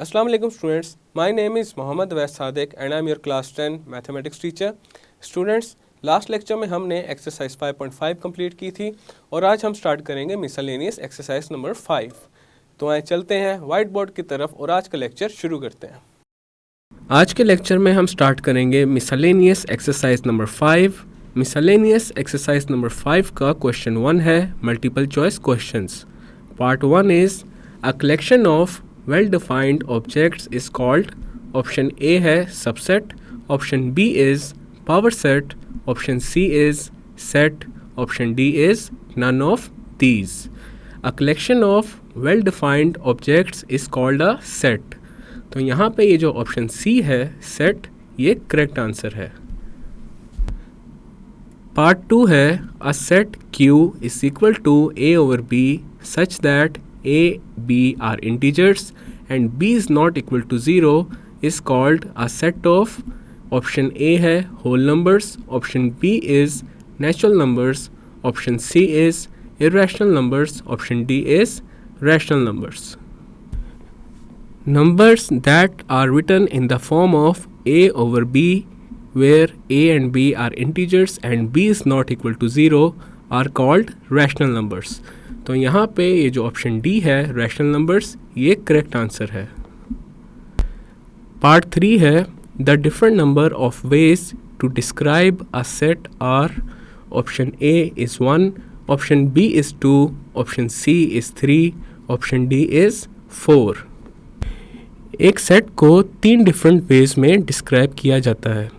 Assalamu alaikum students. My name is Mohammad Wais Sadiq and I am your class 10 mathematics teacher. Students, last lecture में हमने exercise 5.5 complete की थी और आज हम स्टार्ट करेंगे मिसलेनियस एक्सरसाइज नंबर 5। तो आए चलते हैं वाइट बोर्ड की तरफ और आज का लेक्चर शुरू करते हैं। आज के लेक्चर में हम स्टार्ट करेंगे miscellaneous exercise number 5। Miscellaneous exercise number 5 का क्वेश्चन 1 है multiple choice questions. Part 1 is a collection of well defined objects is called. Option A है subset, option B is power set, option C is set, option D is none of these. A collection of well defined objects is called a set. तो यहाँ पे ये जो option C है set, ये correct answer है। Part 2 है a set Q is equal to A over B such that A, B are integers and B is not equal to 0 is called a set of। Option A है whole numbers, option B is natural numbers, option C is irrational numbers, option D is rational numbers। Numbers that are written in the form of A over B where A and B are integers and B is not equal to 0 are called rational numbers। तो यहाँ पे ये जो option D है rational numbers, ये correct answer है। Part 3 है the different number of ways to describe a set are. Option A is 1, option B is 2, option C is 3, option D is 4। एक सेट को 3 डिफरेंट वेज में describe किया जाता है।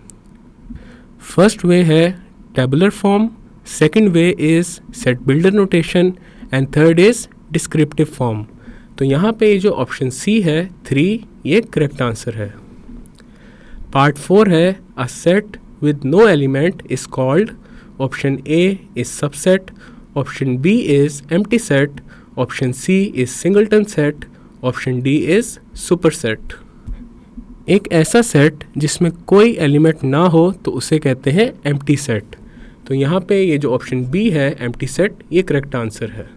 First way है tabular form, second way is set builder notation and third is descriptive form. तो यहाँ पे जो ऑप्शन सी है 3, ये करेक्ट आंसर है। पार्ट 4 है a set with no element is called. Option A is subset, option B is empty set, option C is singleton set, option D is superset. एक ऐसा सेट जिसमें कोई element ना हो तो उसे कहते हैं एम्प्टी सेट। तो यहाँ पे ये जो ऑप्शन बी है एम्प्टी सेट, ये करेक्ट आंसर है।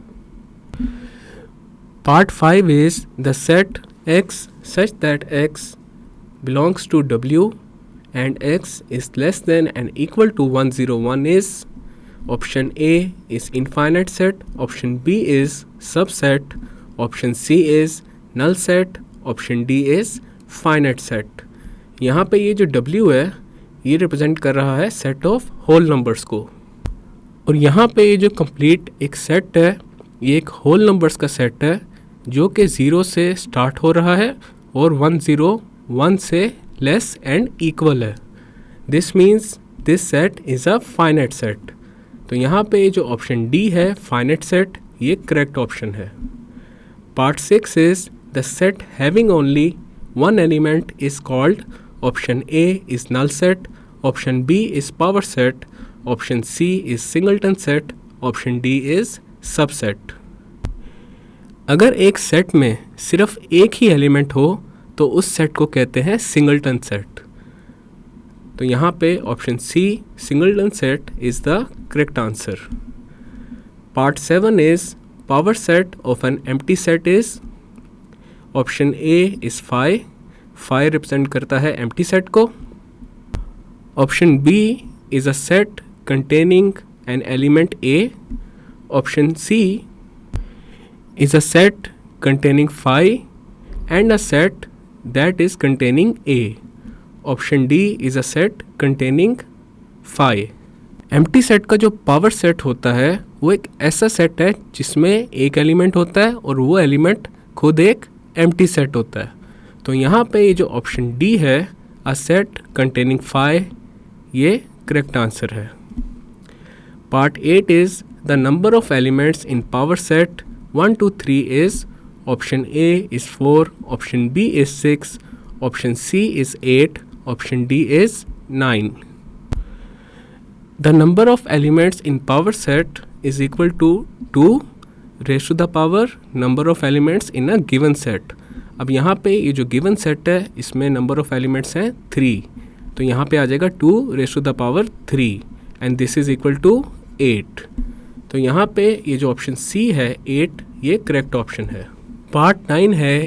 Part 5 is the set x such that x belongs to W and x is less than and equal to 101 is। option A is infinite set, option B is subset, option C is null set, option D is finite set। यहाँ पे ये जो W है ये represent कर रहा है set of whole numbers को, और यहाँ पे ये जो कंप्लीट एक सेट है ये एक होल नंबर्स का सेट है जो कि 0 से स्टार्ट हो रहा है और 101 से लेस एंड इक्वल है। This means this set is a finite set. तो यहाँ पे ये जो ऑप्शन डी है फाइनाइट सेट, ये करेक्ट ऑप्शन है। Part 6 is the set having only one element is called. Option A is null set, option B is power set, option C is singleton set, option D is subset. अगर एक set में सिर्फ एक ही element हो तो उस set को कहते हैं सिंगलटन सेट। तो यहाँ पे option C singleton set is the correct answer. Part 7 is power set of an empty set is. Option A is 5 represent करता है एम्प्टी सेट को। Option B is a set containing an element A, option C is a set containing phi and a set that is containing A, option D is a set containing phi। Empty set का जो power set होता है वो एक ऐसा set है जिसमें एक एलिमेंट होता है और वो एलिमेंट खुद एक एम्प्टी सेट होता है। तो यहाँ पे ये जो ऑप्शन डी है अ सेट कंटेनिंग phi, ये करेक्ट आंसर है। Part 8 is the number of elements in power set 1 to 3 is। option A is 4, option B is 6, option C is 8, option D is 9। The number of elements in power set is equal to 2 raised to the power number of elements in a given set। अब यहाँ पे ये जो given set है इसमें number of elements हैं 3, तो यहाँ पे आ जाएगा 2 raised to the power 3 and this is equal to 8। तो यहाँ पे ये जो ऑप्शन सी है 8, ये करेक्ट ऑप्शन है। पार्ट 9 है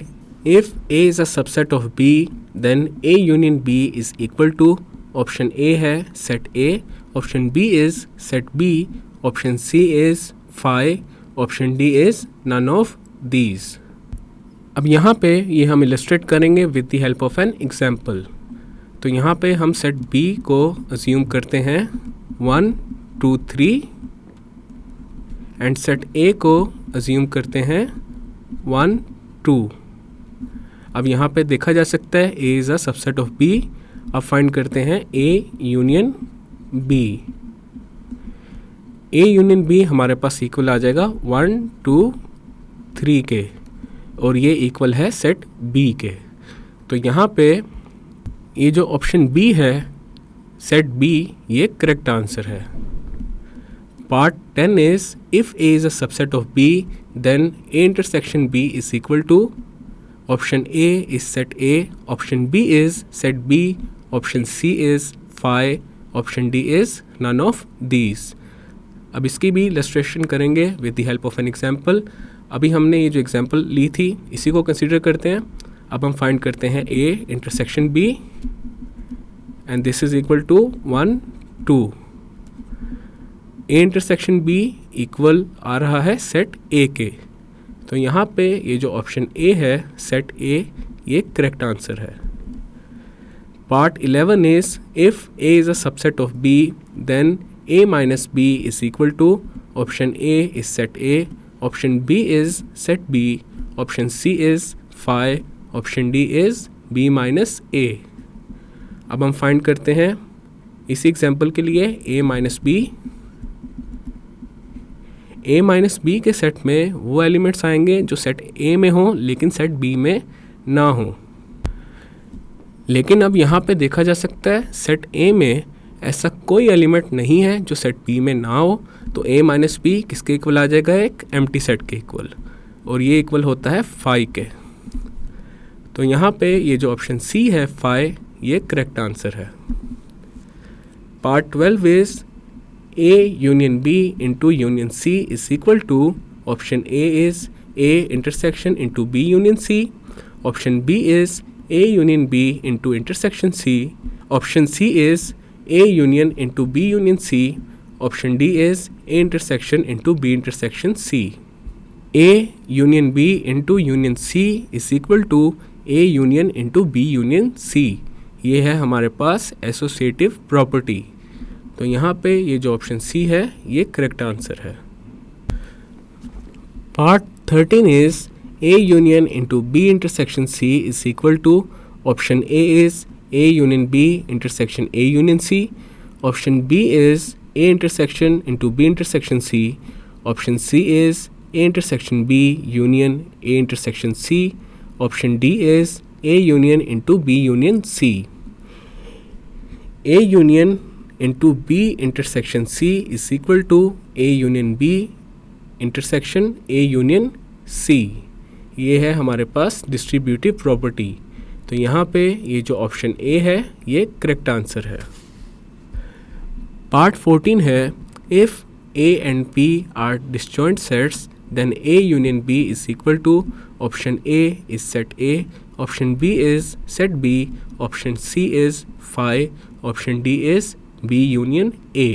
if A is a subset of B, then A union B is equal to option A है set A, option B is set B, option C is phi, option D is none of these. अब यहाँ पे ये हम illustrate करेंगे with the help of an example. तो यहाँ पे हम सेट B को अज्यूम करते हैं 1 2 3 एंड सेट A को अज्यूम करते हैं 1 2. अब यहाँ पे देखा जा सकता है A is a subset of B. अब फाइंड करते हैं A union B. A union B हमारे पास इक्वल आ जाएगा 1 2 3 के, और ये इक्वल है सेट B के. तो यहाँ पे ये जो ऑप्शन B है सेट B, ये करेक्ट आंसर है. Part 10 is if A is a subset of B, then A intersection B is equal to option A is set A, option B is set B, option C is phi, option D is none of these. अब इसकी भी illustration करेंगे with the help of an example. अभी हमने ये जो example ली थी इसी को कंसीडर करते हैं. अब हम फाइंड करते हैं A intersection B and this is equal to 1 2. A intersection B equal आ रहा है सेट A के. तो यहाँ पे ये जो ऑप्शन A है सेट A, ये करेक्ट आंसर है. Part 11 is if A is a subset of B, then A minus B is equal to option A is set A, option B is set B, option C is phi, option D is B minus A. अब हम find करते हैं इसी example के लिए A minus B. A minus B के set में वो एलिमेंट्स आएंगे जो सेट A में हों लेकिन सेट B में ना हों. लेकिन अब यहाँ पे देखा जा सकता है सेट A में ऐसा कोई एलिमेंट नहीं है जो सेट B में ना हो. तो A माइनस B किसके इक्वल आ जाएगा? एक एम्प्टी सेट के इक्वल, और ये इक्वल होता है phi के. तो यहाँ पे ये जो ऑप्शन C है phi, ये करेक्ट आंसर है. Part 12 is A union B into union C is equal to option A is A intersection into B union C, option B is A union B into intersection C, option C is A union into B union C, option D is A intersection into B intersection C. A union B into union C is equal to A union into B union C. ये है हमारे पास associative property. तो यहाँ पे ये जो option C है ये करेक्ट आंसर है. Part 13 is A union into B intersection C is equal to option A is A union B intersection A union C, option B is A intersection into B intersection C, option C is A intersection B union A intersection C, option D is A union into B union C. A union into B intersection C is equal to A union B intersection A union C. ये है हमारे पास distributive property. तो यहाँ पे ये जो option A है ये करेक्ट आंसर है. पार्ट 14 है if A and P are disjoint sets, then A union B is equal to option A is set A, option B is set B, option C is phi, option D is B union A.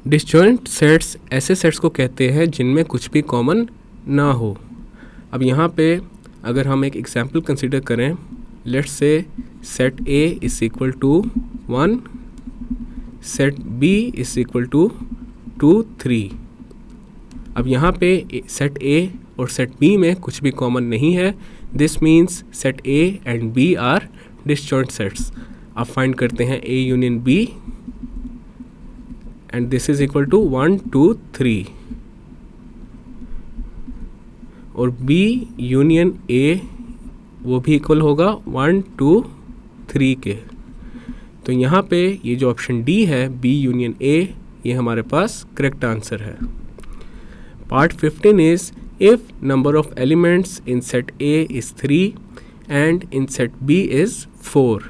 Disjoint sets ऐसे sets को कहते हैं जिनमें कुछ भी common ना हो. अब यहाँ पे अगर हम एक एग्जाम्पल कंसिडर करें, let's say set A is equal to 1, set B is equal to 2 3. अब यहाँ पे सेट A और सेट B में कुछ भी कॉमन नहीं है. This means set A and B are disjoint sets. अब फाइंड करते हैं A union B and this is equal to 1 2 3, और B यूनियन A वो भी इक्वल होगा 1 2 3 के. तो यहाँ पे ये जो ऑप्शन D है B यूनियन A, ये हमारे पास करेक्ट आंसर है. Part 15 is if number of elements in set A is 3 and in set B is 4,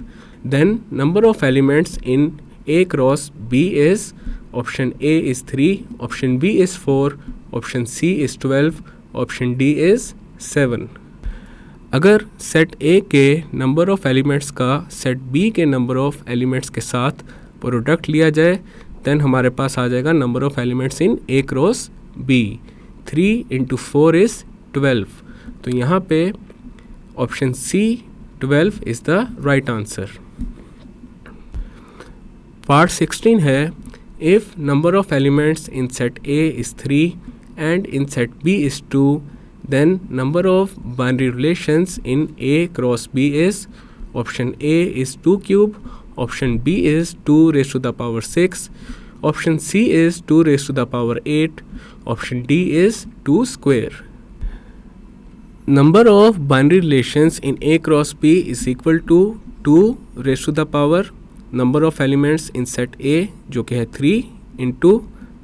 then number of elements in A cross B is option A is 3, option B is 4, option C is 12, option D is 7. अगर set A के number of elements का set B के number of elements के साथ product लिया जाए then हमारे पास आ जाएगा number of elements in A cross B. 3 × 4 is 12. तो यहाँ पे option C 12 is the right answer. Part 16 है if number of elements in set A is 3 and in set B is 2 then number of binary relations in A cross B is option A is 2 cube, option B is 2 raised to the power 6, option C is 2 raised to the power 8, option D is 2 square. Number of binary relations in A cross B is equal to 2 raised to the power number of elements in set A जो कि है 3 into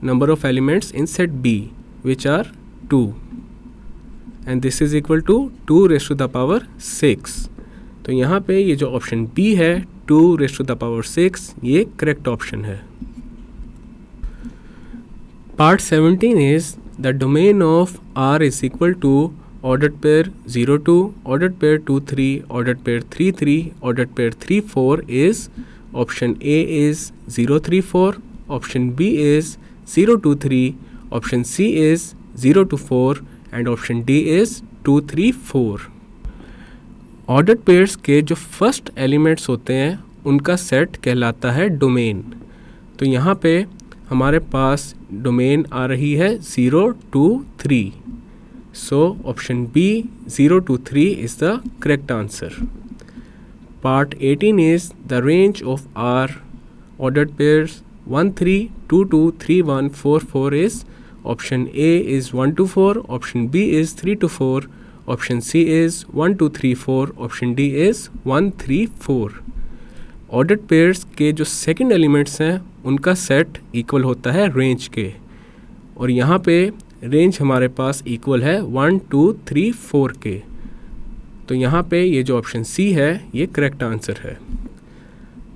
number of elements in set B which are 2. And this is equal to 2 raised to the power 6. तो यहाँ पे ये जो option B है 2 raised to the power 6 ये करेक्ट ऑप्शन है. Part 17 is the domain of R is equal to ordered pair 02, ordered pair 23, ordered pair 33, ordered pair 34 is option A is 034, option B is 023, option C is 024 and option D is 234. Ordered pairs के जो first elements होते हैं उनका set कहलाता है domain. तो यहाँ पे हमारे पास डोमेन आ रही है 0 2 3. So option B 0 2 3 is the correct answer. Part 18 is the range of R ordered pairs 1 3 2 2 3 1 4 4 is option A is 1 to 4, option B is 3 to 4, option C is 1 2 3 4, option D is 1 3 4. Ordered pairs के जो second elements हैं उनका set equal होता है range के, और यहाँ पे रेंज हमारे पास इक्वल है 1 2 3 4 के. तो यहाँ पे ये जो ऑप्शन सी है ये करेक्ट आंसर है.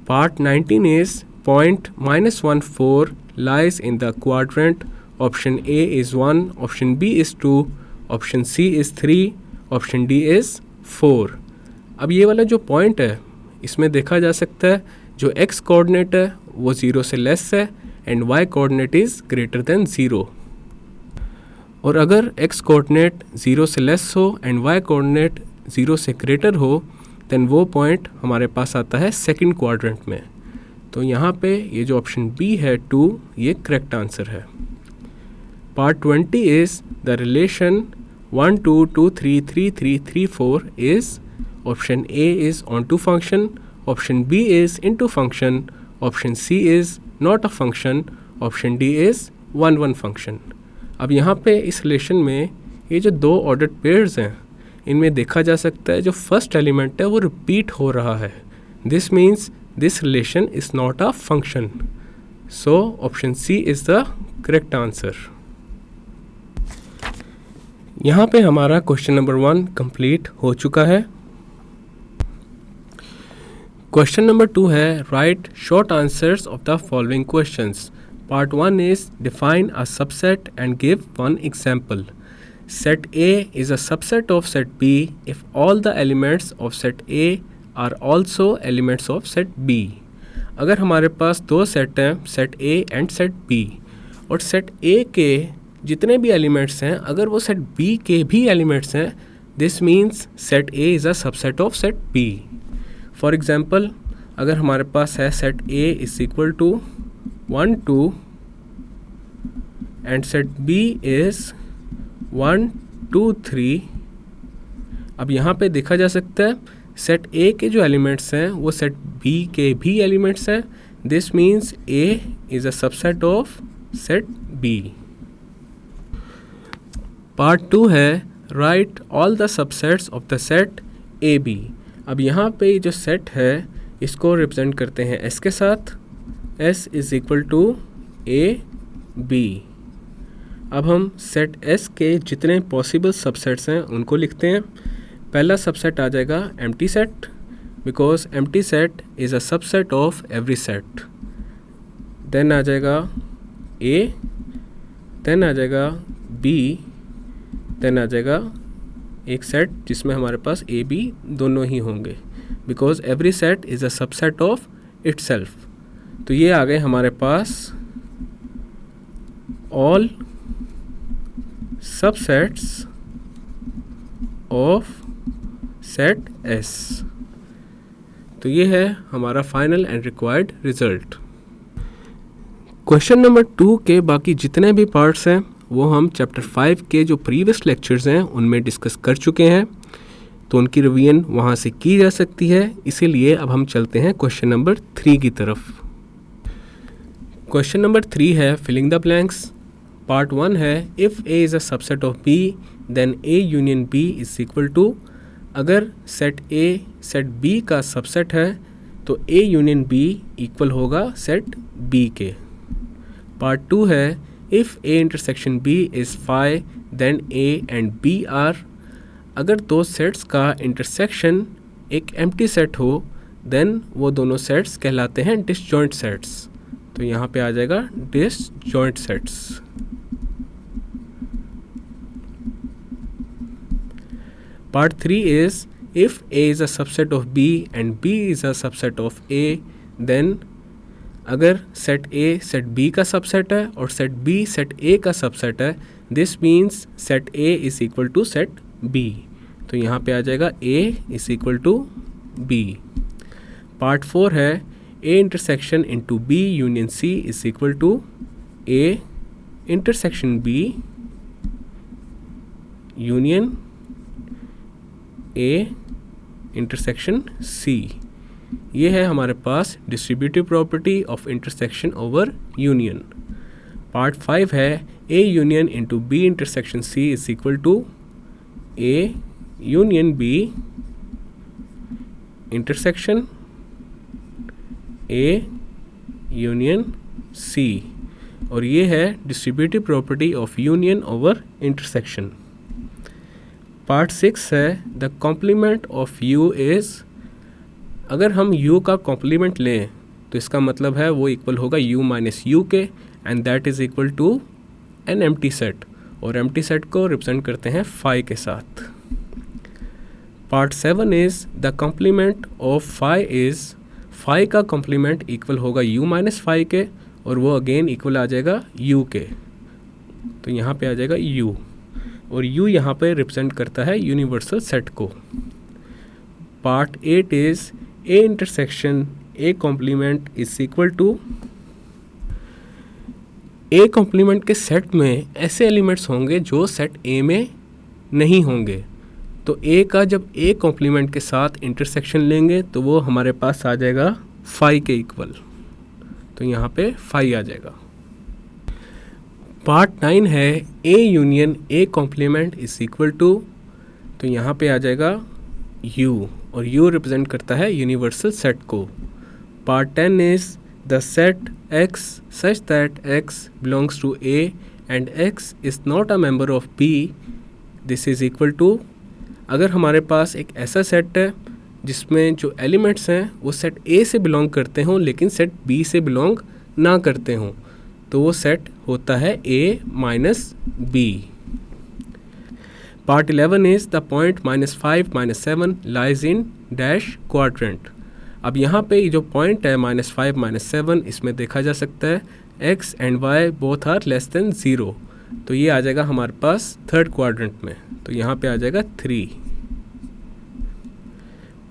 Part 19 is point -14 lies in the quadrant. Option A is 1, option B is 2, option C is 3, option D is 4. अब ये वाला जो पॉइंट है इसमें देखा जा सकता है जो एक्स कोऑर्डिनेट है वो 0 से लेस है and Y coordinate is greater than 0. और अगर एक्स कोऑर्डिनेट 0 से लेस हो एंड वाई कोऑर्डिनेट 0 से ग्रेटर हो देन वो पॉइंट हमारे पास आता है सेकंड क्वाड्रेंट में. तो यहाँ पे ये जो ऑप्शन बी है 2 ये करेक्ट आंसर है. Part 20 is the relation 1 2 2 3 3 3 3 4 is option A is onto function, option B is into function, option C is not a function, option D is 1 1 function. अब यहाँ पे इस रिलेशन में ये जो दो ऑर्डर्ड पेयर्स हैं इनमें देखा जा सकता है जो फर्स्ट एलिमेंट है वो रिपीट हो रहा है. This means this relation is not a function. So option C is the correct answer. यहाँ पे हमारा क्वेश्चन नंबर 1 कंप्लीट हो चुका है. क्वेश्चन नंबर 2 है write short answers of the following questions. Part 1 is define a subset and give one example. Set A is a subset of set B if all the elements of set A are also elements of set B. अगर हमारे पास दो set हैं set A and set B और set A के जितने भी elements हैं अगर वो सेट बी के भी एलिमेंट्स हैं this means set A is a subset of set B. For example अगर हमारे पास है set A is equal to 1 2 and set B is 1 2 3. अब यहाँ पे देखा जा सकता है सेट ए के जो एलिमेंट्स हैं वो सेट बी के भी एलिमेंट्स हैं. This means A is a subset of set B. Part 2 है write all the subsets of the set A B. अब यहाँ पे जो सेट है इसको रिप्रेजेंट करते हैं एस के साथ. S is equal to A B. अब हम सेट एस के जितने पॉसिबल सबसेट्स हैं उनको लिखते हैं. पहला सबसेट आ जाएगा empty set because empty set is a subset of every set. Then आ जाएगा ए, देन आ जाएगा बी, देन आ जाएगा एक सेट जिसमें हमारे पास ए बी दोनों ही होंगे, because every set is a subset of itself. तो ये आ गए हमारे पास all subsets of set S. तो ये है हमारा final and required result. Question number 2 के बाकी जितने भी पार्ट्स हैं वो हम चैप्टर 5 के जो प्रीवियस लेक्चर्स हैं उनमें डिस्कस कर चुके हैं, तो उनकी रिवीजन वहाँ से की जा सकती है। इसीलिए अब हम चलते हैं क्वेश्चन नंबर 3 की तरफ। क्वेश्चन नंबर 3 है फिलिंग द ब्लैंक्स। पार्ट 1 है if A is a subset of B then A union B is equal to. अगर सेट ए सेट बी का सबसेट है तो ए यूनियन बी इक्वल होगा set B के। Part 2 है if A intersection B is phi then A and B are. अगर दो sets का इंटरसेक्शन एक एम्प्टी सेट हो देन वो दोनों सेट्स कहलाते हैं डिसजॉइंट सेट्स। तो यहाँ पे आ जाएगा disjoint sets. Part 3 is if A is a subset of B and B is a subset of A, then अगर सेट A सेट B का सबसेट है और सेट B सेट A का सबसेट है, this means set A is equal to set B। तो यहाँ पे आ जाएगा A is equal to B। Part 4 है A intersection into B union C is equal to A intersection B union A intersection C। ये है हमारे पास distributive property of intersection over union. Part 5 है A union into B intersection C is equal to A union B intersection A union C, और ये है distributive property of union over intersection. Part 6 है the complement of U is. अगर हम U का complement लें तो इसका मतलब है वो इक्वल होगा U माइनस U के, and that is equal to an empty set, और एम्प्टी सेट को रिप्रेजेंट करते हैं फाई के साथ। Part 7 is the complement of phi is. Phi का कॉम्प्लीमेंट इक्वल होगा U माइनस फाई के, और वो अगेन इक्वल आ जाएगा U के। तो यहाँ पे आ जाएगा U, और U यहाँ पे रिप्रेजेंट करता है यूनिवर्सल सेट को। Part 8 is A intersection A complement is equal to. A complement के सेट में ऐसे एलिमेंट्स होंगे जो सेट A में नहीं होंगे, तो A का जब A कॉम्प्लीमेंट के साथ इंटरसेक्शन लेंगे तो वो हमारे पास आ जाएगा फाई के इक्वल। तो यहाँ पे फाई आ जाएगा। पार्ट 9 है A union A complement is equal to. तो यहाँ पे आ जाएगा U, और U रिप्रेजेंट करता है यूनिवर्सल सेट को। Part 10 is the set X such that X belongs to A and X is not a member of B, this is equal to. अगर हमारे पास एक ऐसा सेट है जिसमें जो एलिमेंट्स हैं वो सेट A से बिलोंग करते हों लेकिन सेट B से बिलोंग ना करते हों, तो वो सेट होता है A minus B। Part 11 is the point -5 -7 lies in dash quadrant. अब यहाँ पे ये जो पॉइंट है -5 -7, इसमें देखा जा सकता है x and y both are less than 0, तो ये आ जाएगा हमारे पास थर्ड क्वाड्रेंट में, तो यहाँ पे आ जाएगा 3।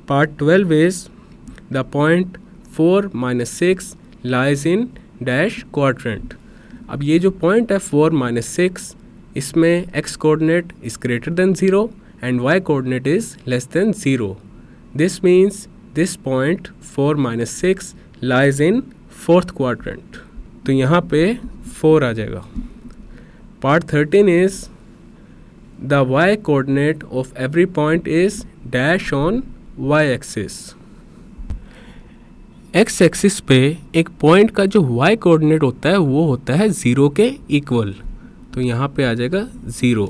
Part 12 is the point 4 -6 lies in dash quadrant. अब ये जो पॉइंट है 4 -6, इसमें x coordinate is greater than 0 and y coordinate is less than 0। This means this point 4 -6 lies in fourth quadrant, तो यहाँ पे 4 आ जाएगा। Part 13 is the y coordinate of every point is dash on y axis. X axis पे एक point का जो y coordinate होता है वो होता है 0 के इक्वल, तो यहाँ पे आ जाएगा 0।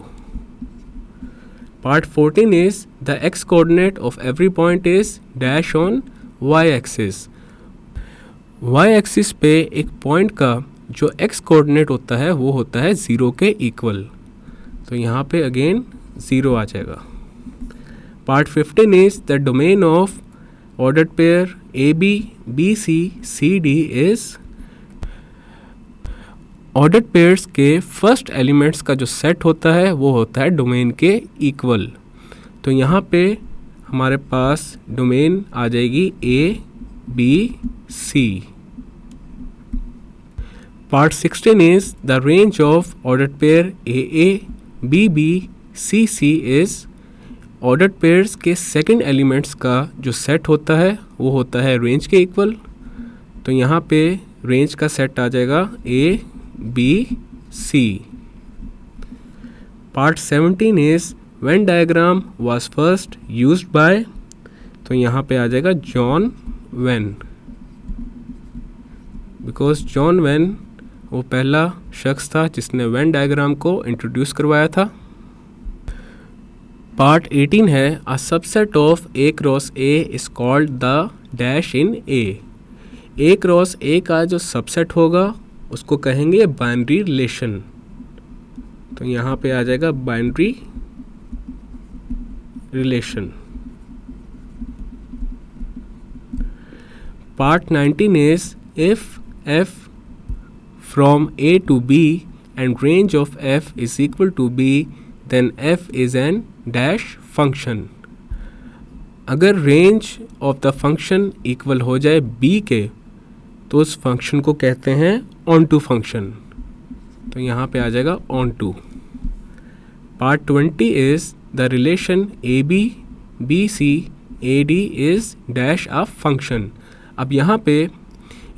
Part 14 is the x coordinate of every point is dash on y axis. y axis पे एक पॉइंट का जो x कोऑर्डिनेट होता है वो होता है 0 के इक्वल, तो यहाँ पे अगेन 0 आ जाएगा। Part 15 is the domain of ordered pair AB, BC, CD is ordered pairs के फर्स्ट एलिमेंट्स का जो सेट होता है वो होता है डोमेन के इक्वल। तो यहाँ पे हमारे पास डोमेन आ जाएगी A, B, C। Part 16 is the range of ordered pair AA, BB, CC is ordered pairs के सेकंड एलिमेंट्स का जो सेट होता है वो होता है रेंज के इक्वल। तो यहाँ पे रेंज का सेट आ जाएगा A, B, C। Part 17 is Venn diagram was first used by, तो यहाँ पे आ जाएगा John when, because John when वो पहला शख्स था जिसने वेन डायग्राम को इंट्रोड्यूस करवाया था। पार्ट 18 है अ subset of A cross A is called the dash in A cross A का जो सबसेट होगा उसको कहेंगे बाइनरी रिलेशन। तो यहाँ पे आ जाएगा binary relation. Part 19 is if F from A to B and range of F is equal to B then F is an dash function. अगर range of the function equal हो जाए B के तो उस फंक्शन को कहते हैं on to function. तो यहाँ पे आ जाएगा onto. Part 20 is the relation AB, BC, AD is dash a function. अब यहाँ पे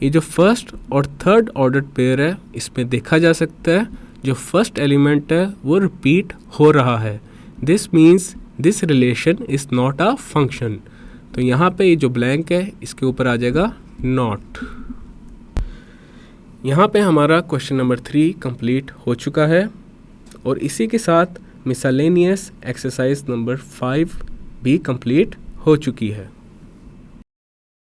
ये जो फर्स्ट और थर्ड ऑर्डर्ड पेयर है इसमें देखा जा सकता है जो फर्स्ट एलिमेंट है वो रिपीट हो रहा है। This means this relation is not a function. तो यहाँ पे ये जो ब्लैंक है इसके ऊपर आ जाएगा नॉट। यहाँ पे हमारा क्वेश्चन नंबर 3 कंप्लीट हो चुका है और इसी के साथ मिसलेनियस एक्सरसाइज नंबर 5 भी कंप्लीट हो चुकी है।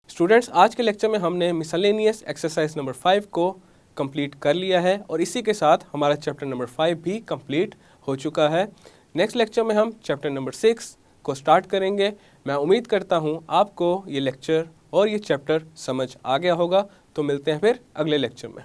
स्टूडेंट्स, आज के लेक्चर में हमने मिसलेनियस एक्सरसाइज नंबर 5 को कंप्लीट कर लिया है और इसी के साथ हमारा चैप्टर नंबर 5 भी कंप्लीट हो चुका है। नेक्स्ट लेक्चर में हम चैप्टर नंबर 6 को स्टार्ट करेंगे। मैं उम्मीद करता हूँ आपको ये लेक्चर और ये चैप्टर समझ आ गया होगा। तो मिलते हैं फिर अगले लेक्चर में।